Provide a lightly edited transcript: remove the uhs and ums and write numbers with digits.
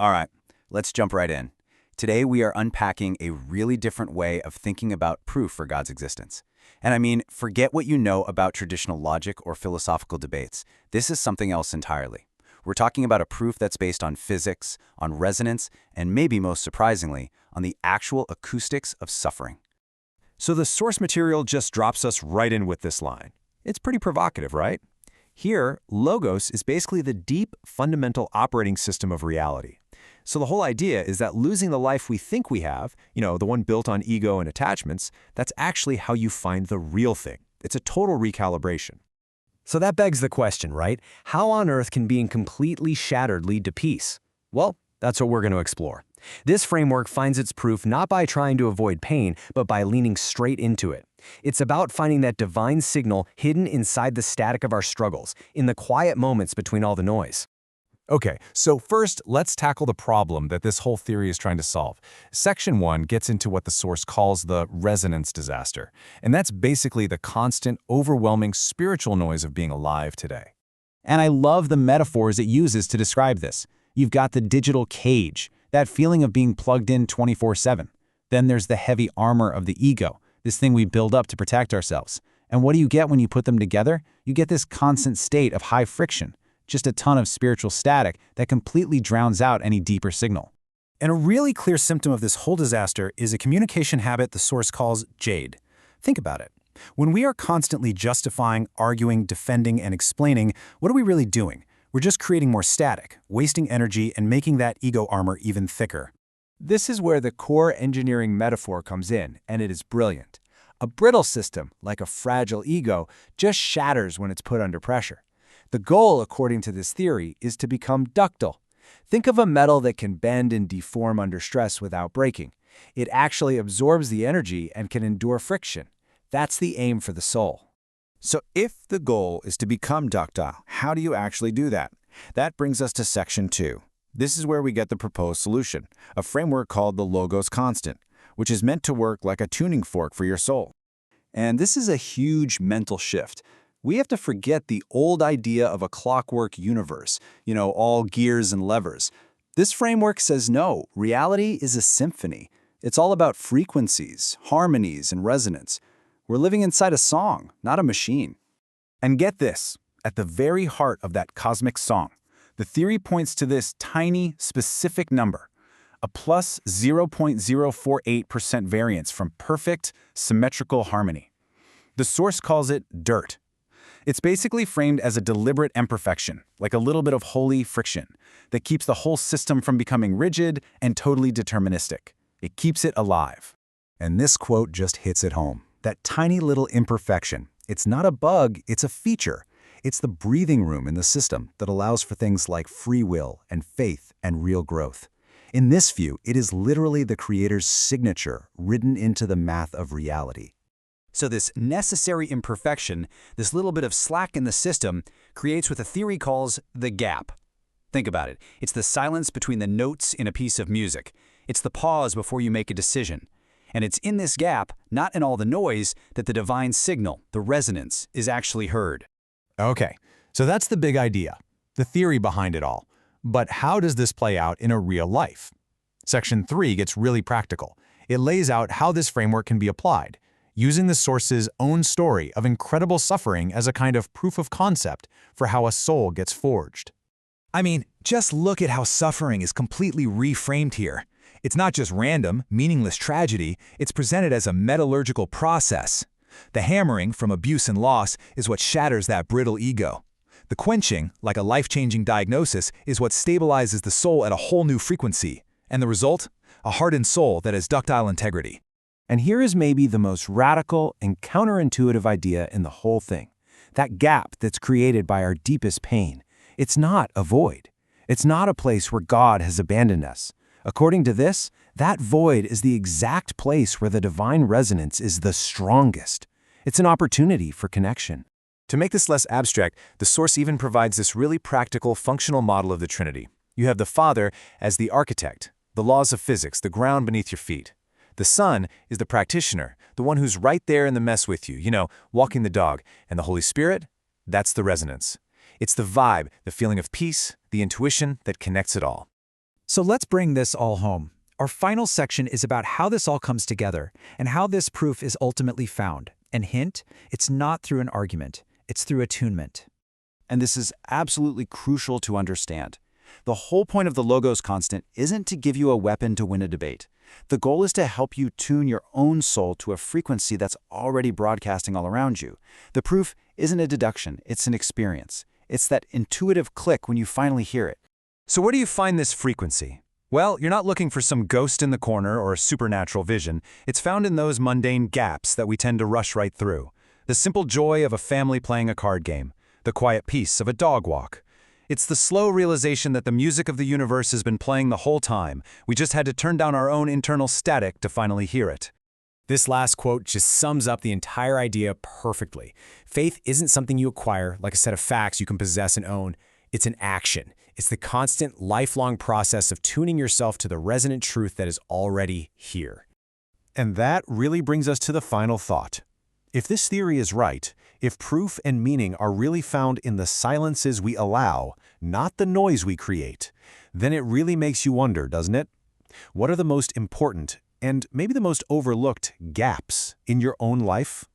All right, let's jump right in. Today we are unpacking a really different way of thinking about proof for God's existence. And I mean, forget what you know about traditional logic or philosophical debates. This is something else entirely. We're talking about a proof that's based on physics, on resonance, and maybe most surprisingly, on the actual acoustics of suffering. So the source material just drops us right in with this line. It's pretty provocative, right? Here, logos is basically the deep, fundamental operating system of reality. So the whole idea is that losing the life we think we have, the one built on ego and attachments, that's actually how you find the real thing. It's a total recalibration. So that begs the question, right? How on earth can being completely shattered lead to peace? Well, that's what we're going to explore. This framework finds its proof not by trying to avoid pain, but by leaning straight into it. It's about finding that divine signal hidden inside the static of our struggles, in the quiet moments between all the noise. Okay, so first, let's tackle the problem that this whole theory is trying to solve. Section 1 gets into what the source calls the resonance disaster, and that's basically the constant, overwhelming spiritual noise of being alive today. And I love the metaphors it uses to describe this. You've got the digital cage, that feeling of being plugged in 24/7. Then there's the heavy armor of the ego, this thing we build up to protect ourselves. And what do you get when you put them together? You get this constant state of high friction, just a ton of spiritual static that completely drowns out any deeper signal. And a really clear symptom of this whole disaster is a communication habit the source calls jade. Think about it. When we are constantly justifying, arguing, defending, and explaining, what are we really doing? We're just creating more static, wasting energy, and making that ego armor even thicker. This is where the core engineering metaphor comes in, and it is brilliant. A brittle system, like a fragile ego, just shatters when it's put under pressure. The goal, according to this theory, is to become ductile. Think of a metal that can bend and deform under stress without breaking. It actually absorbs the energy and can endure friction. That's the aim for the soul. So if the goal is to become ductile, how do you actually do that? That brings us to Section 2. This is where we get the proposed solution, a framework called the Logos Constant, which is meant to work like a tuning fork for your soul. And this is a huge mental shift. We have to forget the old idea of a clockwork universe, all gears and levers. This framework says no, reality is a symphony. It's all about frequencies, harmonies, and resonance. We're living inside a song, not a machine. And get this, at the very heart of that cosmic song, the theory points to this tiny, specific number, a plus 0.048% variance from perfect, symmetrical harmony. The source calls it dirt. It's basically framed as a deliberate imperfection, like a little bit of holy friction, that keeps the whole system from becoming rigid and totally deterministic. It keeps it alive. And this quote just hits it home. That tiny little imperfection, it's not a bug, it's a feature. It's the breathing room in the system that allows for things like free will and faith and real growth. In this view, it is literally the creator's signature written into the math of reality. So this necessary imperfection, this little bit of slack in the system, creates what the theory calls the gap. Think about it. It's the silence between the notes in a piece of music. It's the pause before you make a decision. And it's in this gap, not in all the noise, that the divine signal, the resonance, is actually heard. Okay, so that's the big idea, the theory behind it all. But how does this play out in a real life? Section 3 gets really practical. It lays out how this framework can be applied, using the source's own story of incredible suffering as a kind of proof of concept for how a soul gets forged. I mean, just look at how suffering is completely reframed here. It's not just random, meaningless tragedy, it's presented as a metallurgical process. The hammering from abuse and loss is what shatters that brittle ego. The quenching, like a life-changing diagnosis, is what stabilizes the soul at a whole new frequency. And the result? A hardened soul that has ductile integrity. And here is maybe the most radical and counterintuitive idea in the whole thing. That gap that's created by our deepest pain. It's not a void. It's not a place where God has abandoned us. According to this, that void is the exact place where the divine resonance is the strongest. It's an opportunity for connection. To make this less abstract, the source even provides this really practical, functional model of the Trinity. You have the Father as the architect, the laws of physics, the ground beneath your feet. The Son is the practitioner, the one who's right there in the mess with you, walking the dog. And the Holy Spirit? That's the resonance. It's the vibe, the feeling of peace, the intuition that connects it all. So let's bring this all home. Our final section is about how this all comes together and how this proof is ultimately found. And hint, it's not through an argument, it's through attunement. And this is absolutely crucial to understand. The whole point of the Logos constant isn't to give you a weapon to win a debate. The goal is to help you tune your own soul to a frequency that's already broadcasting all around you. The proof isn't a deduction, it's an experience. It's that intuitive click when you finally hear it. So where do you find this frequency? Well, you're not looking for some ghost in the corner or a supernatural vision. It's found in those mundane gaps that we tend to rush right through. The simple joy of a family playing a card game. The quiet peace of a dog walk. It's the slow realization that the music of the universe has been playing the whole time. We just had to turn down our own internal static to finally hear it. This last quote just sums up the entire idea perfectly. Faith isn't something you acquire, like a set of facts you can possess and own. It's an action. It's the constant, lifelong process of tuning yourself to the resonant truth that is already here. And that really brings us to the final thought. If this theory is right, if proof and meaning are really found in the silences we allow, not the noise we create, then it really makes you wonder, doesn't it? What are the most important, and maybe the most overlooked, gaps in your own life?